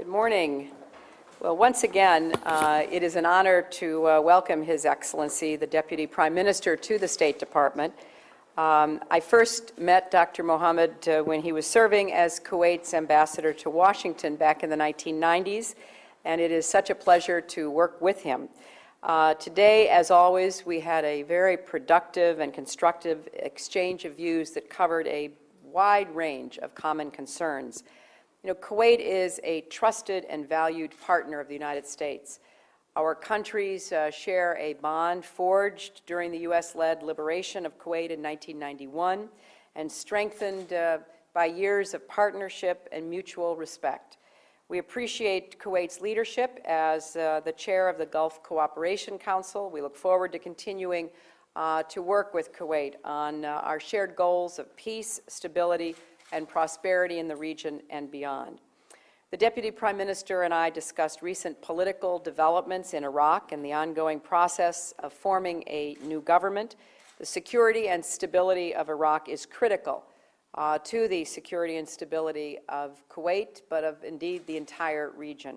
morning. Well, once again, it is an honor to welcome His Excellency, the Deputy Prime Minister, to the State Department. I first met Dr. Mohammad when he was serving as Kuwait's ambassador to Washington back in the 1990s, and it is such a pleasure to work with him. Today, as always, we had a very productive and constructive exchange of views that covered a wide range of common concerns. You know, Kuwait is a trusted and valued partner of the United States. Our countries share a bond forged during the U.S.-led liberation of Kuwait in 1991 and strengthened by years of partnership and mutual respect. We appreciate Kuwait's leadership as the chair of the Gulf Cooperation Council. We look forward to continuing to work with Kuwait on our shared goals of peace, stability, and prosperity in the region and beyond. The Deputy Prime Minister and I discussed recent political developments in Iraq and the ongoing process of forming a new government. The security and stability of Iraq is critical to the security and stability of Kuwait, but of indeed the entire region.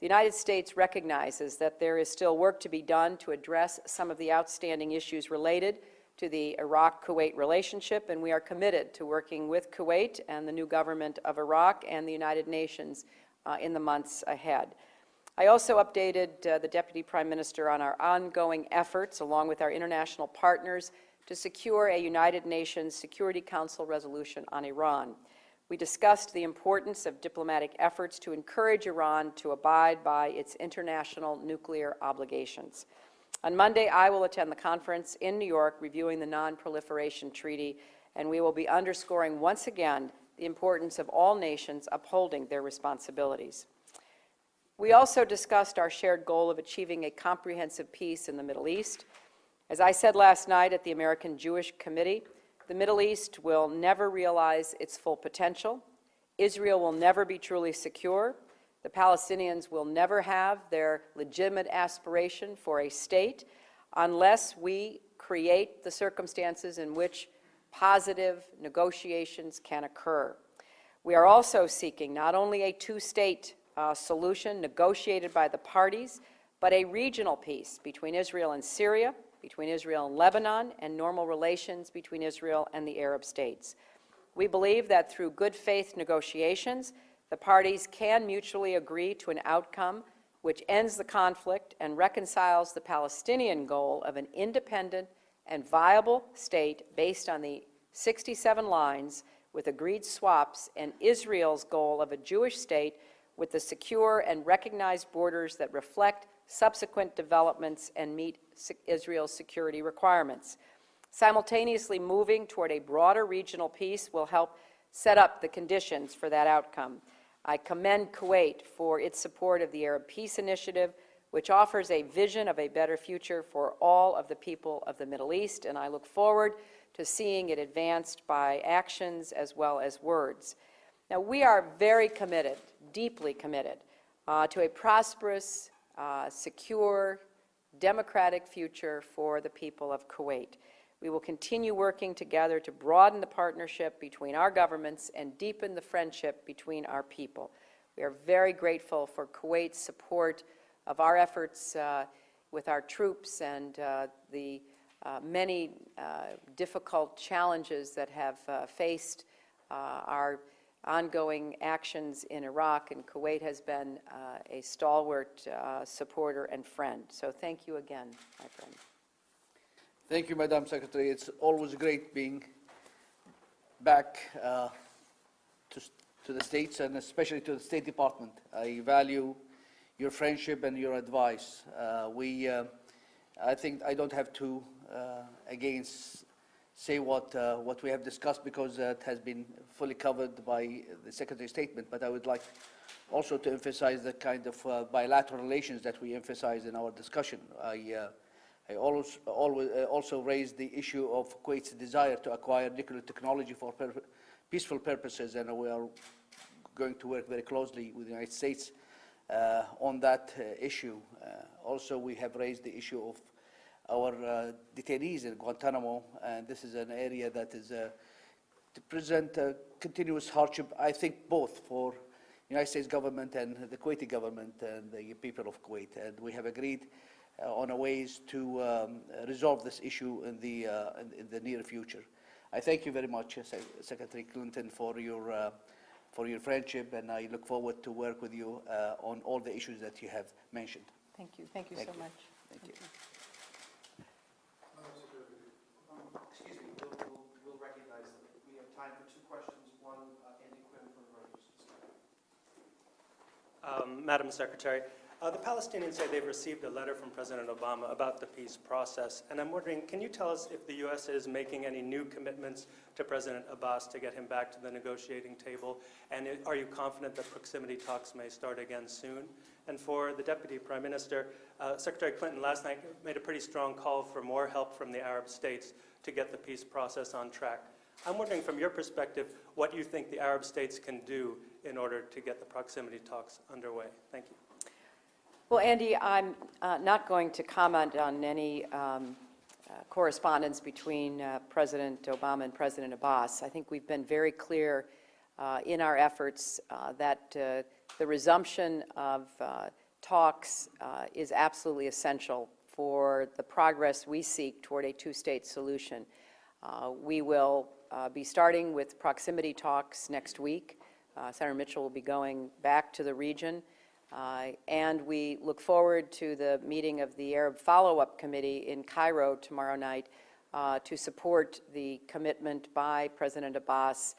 The United States recognizes that there is still work to be done to address some of the outstanding issues related to the Iraq-Kuwait relationship, and we are committed to working with Kuwait and the new government of Iraq and the United Nations in the months ahead. I also updated the Deputy Prime Minister on our ongoing efforts, along with our international partners, to secure a United Nations Security Council resolution on Iran. We discussed the importance of diplomatic efforts to encourage Iran to abide by its international nuclear obligations. On Monday, I will attend the conference in New York reviewing the Non-Proliferation Treaty, and we will be underscoring once again the importance of all nations upholding their responsibilities. We also discussed our shared goal of achieving a comprehensive peace in the Middle East. As I said last night at the American Jewish Committee, the Middle East will never realize its full potential. Israel will never be truly secure. The Palestinians will never have their legitimate aspiration for a state unless we create the circumstances in which positive negotiations can occur. We are also seeking not only a two-state solution negotiated by the parties, but a regional peace between Israel and Syria, between Israel and Lebanon, and normal relations between Israel and the Arab states. We believe that through good faith negotiations, the parties can mutually agree to an outcome which ends the conflict and reconciles the Palestinian goal of an independent and viable state based on the 67 lines with agreed swaps and Israel's goal of a Jewish state with the secure and recognized borders that reflect subsequent developments and meet Israel's security requirements. Simultaneously moving toward a broader regional peace will help set up the conditions for that outcome. I commend Kuwait for its support of the Arab Peace Initiative, which offers a vision of a better future for all of the people of the Middle East, and I look forward to seeing it advanced by actions as well as words. Now, we are very committed, deeply committed, to a prosperous, secure, democratic future for the people of Kuwait. We will continue working together to broaden the partnership between our governments and deepen the friendship between our people. We are very grateful for Kuwait's support of our efforts with our troops and the many difficult challenges that have faced our ongoing actions in Iraq, and Kuwait has been a stalwart supporter and friend. So thank you again, my friend. Thank you, Madam Secretary. It's always great being back to the States, and especially to the State Department. I value your friendship and your advice. I think I don't have to again say what we have discussed, because it has been fully covered by the Secretary's statement, but I would like also to emphasize the kind of bilateral relations that we emphasize in our discussion. I also raised the issue of Kuwait's desire to acquire nuclear technology for peaceful purposes, and we are going to work very closely with the United States on that issue. Also, we have raised the issue of our detainees in Guantanamo, and this is an area that is to present a continuous hardship, I think, both for United States government and the Kuwaiti government and the people of Kuwait. And we have agreed on a ways to resolve this issue in the near future. I thank you very much, Secretary Clinton, for your friendship, and I look forward to work with you on all the issues that you have mentioned. Thank you. Thank you so much. Thank you. Excuse me, we'll recognize that we have time for two questions. One, Andy Quinn from Reuters. Madam Secretary, the Palestinians say they've received a letter from President Obama about the peace process, and I'm wondering, can you tell us if the U.S. is making any new commitments to President Abbas to get him back to the negotiating table, and are you confident that proximity talks may start again soon? And for the Deputy Prime Minister, Secretary Clinton last night made a pretty strong call for more help from the Arab states to get the peace process on track. I'm wondering, from your perspective, what you think the Arab states can do in order to get the proximity talks underway. Thank you. Well, Andy, I'm not going to comment on any correspondence between President Obama and President Abbas. I think we've been very clear in our efforts that the resumption of talks is absolutely essential for the progress we seek toward a two-state solution. We will be starting with proximity talks next week. Senator Mitchell will be going back to the region. And we look forward to the meeting of the Arab Follow-Up Committee in Cairo tomorrow night to support the commitment by President Abbas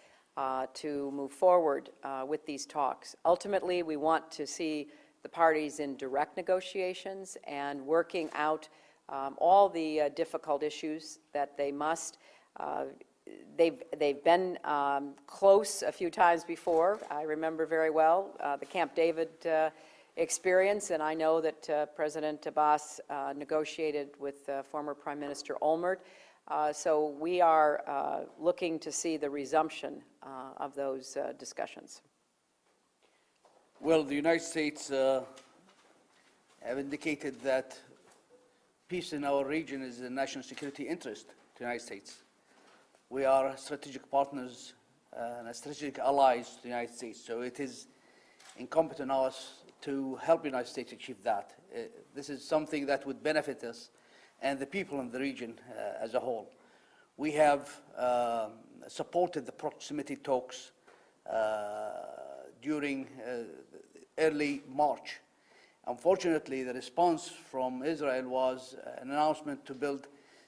to move forward with these talks. Ultimately, we want to see the parties in direct negotiations and working out all the difficult issues that they must. They've been close a few times before. I remember very well the Camp David experience, and I know that President Abbas negotiated with former Prime Minister Olmert. So we are looking to see the resumption of those discussions. Well, the United States have indicated that peace in our region is a national security interest to the United States. We are strategic partners and strategic allies to the United States, so it is incumbent on us to help the United States achieve that. This is something that would benefit us and the people in the region as a whole. We have supported the proximity talks during early March. Unfortunately, the response from Israel was an announcement to build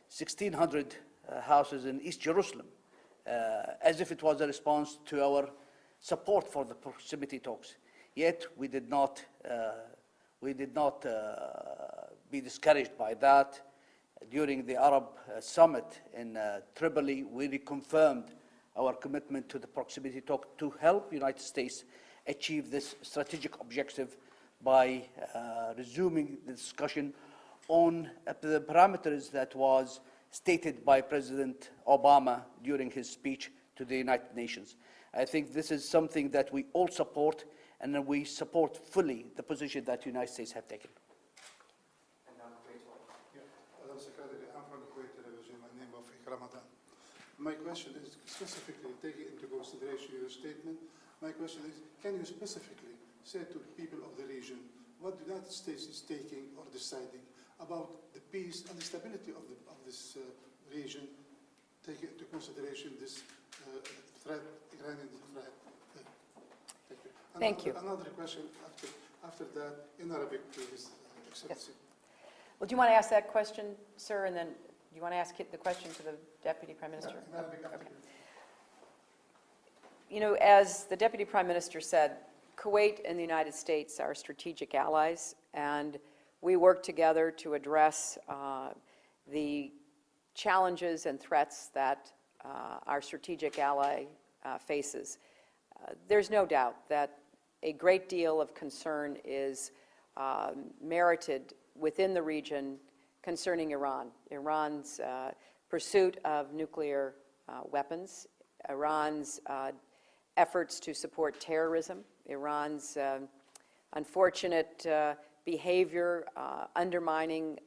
1,600 houses in East Jerusalem, as if it was a response to our support for the proximity talks. Yet we did not be discouraged by that. During the Arab summit in Tripoli, we reconfirmed our commitment to the proximity talk to help the United States achieve this strategic objective by resuming the discussion on the parameters that was stated by President Obama during his speech to the United Nations. I think this is something that we all support, and we support fully the position that the United States have taken. And now Kuwait. Madam Secretary, I'm from the Kuwait television. My name is Ramadan. My question is specifically taking into consideration your statement. My question is, can you specifically say to the people of the region what the United States is taking or deciding about the peace and the stability of this region, taking into consideration this threat, Iranian threat? Thank you. Thank you. Another question after that in Arabic, please, Excellency. Yes. Well, do you want to ask that question, sir, and then do you want to ask the question to the Deputy Prime Minister? In Arabic after. Okay. You know, as the Deputy Prime Minister said, Kuwait and the United States are strategic allies, and we work together to address the challenges and threats that our strategic ally faces. There's no doubt that a great deal of concern is merited within the region concerning Iran. Iran's pursuit of nuclear weapons, Iran's efforts to support terrorism, Iran's unfortunate behavior undermining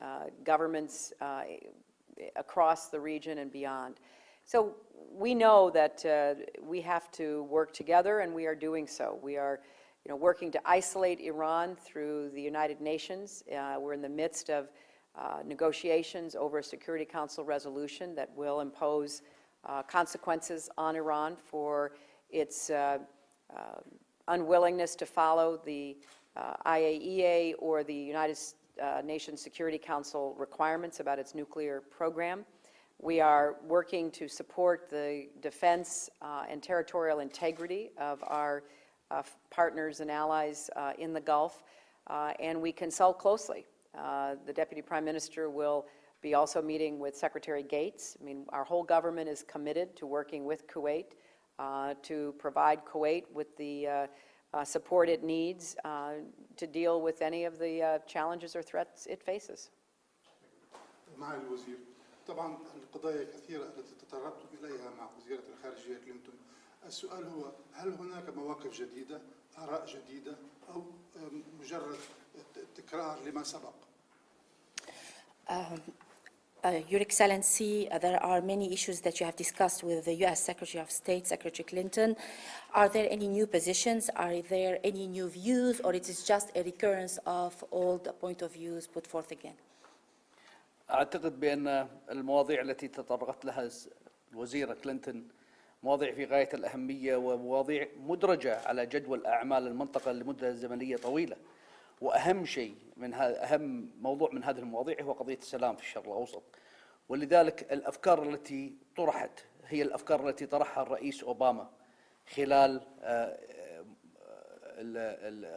governments across the region and beyond. So we know that we have to work together, and we are doing so. We are working to isolate Iran through the United Nations. We're in the midst of negotiations over a Security Council resolution that will impose consequences on Iran for its unwillingness to follow the IAEA or the United Nations Security Council requirements about its nuclear program. We are working to support the defense and territorial integrity of our partners and allies in the Gulf, and we consult closely. The Deputy Prime Minister will be also meeting with Secretary Gates. I mean, our whole government is committed to working with Kuwait to provide Kuwait with the support it needs to deal with any of the challenges or threats it faces. معالي الوزير، طبعا القضايا كثيرة التي تطرقتم إليها مع وزيرة الخارجية كلينتون. السؤال هو هل هناك مواقف جديدة، آراء جديدة، أو مجرد تكرار لما سبق؟ Your Excellency, there are many issues that you have discussed with the U.S. Secretary of State, Secretary Clinton. Are there any new positions? Are there any new views? Or it is just a recurrence of old point of views put forth again? أعتقد بأن المواضيع التي تطرقت لها الوزيرة كلينتون مواضيع في غاية الأهمية ومواضيع مدرجة على جدول أعمال المنطقة لمدة زمنية طويلة. وأهم شيء من أهم موضوع من هذه المواضيع هو قضية السلام في الشرق الأوسط. ولذلك الأفكار التي طرحت هي الأفكار التي طرحها الرئيس أوباما خلال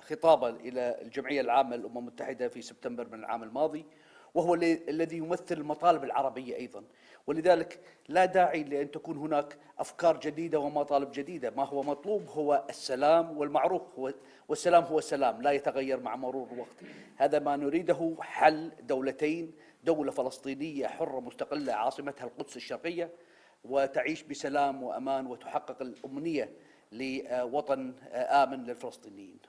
خطابه إلى الجمعية العامة للأمم المتحدة في سبتمبر من العام الماضي، وهو الذي يمثل المطالب العربية أيضا. ولذلك لا داعي لأن تكون هناك أفكار جديدة ومطالب جديدة. ما هو مطلوب هو السلام، والمعروف والسلام هو السلام لا يتغير مع مرور الوقت. هذا ما نريده، حل دولتين، دولة فلسطينية حرة مستقلة عاصمتها القدس الشرقية وتعيش بسلام وأمان وتحقق الأمنية لوطن آمن للفلسطينيين.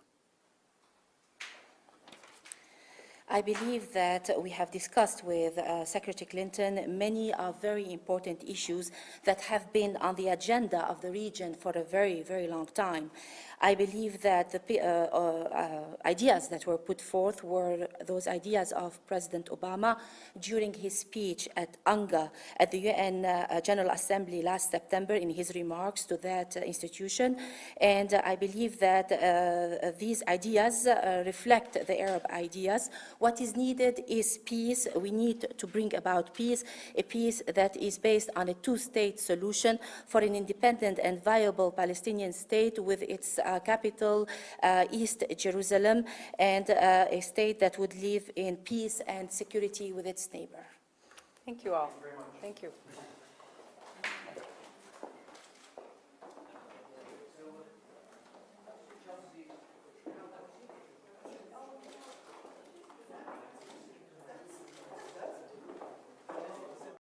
I believe that we have discussed with Secretary Clinton many very important issues that have been on the agenda of the region for a very, very long time. I believe that the ideas that were put forth were those ideas of President Obama during his speech at UNGA at the UN General Assembly last September in his remarks to that institution. And I believe that these ideas reflect the Arab ideas. What is needed is peace. We need to bring about peace, a peace that is based on a two-state solution for an independent and viable Palestinian state with its capital, East Jerusalem, and a state that would live in peace and security with its neighbor. Thank you all. Thank you.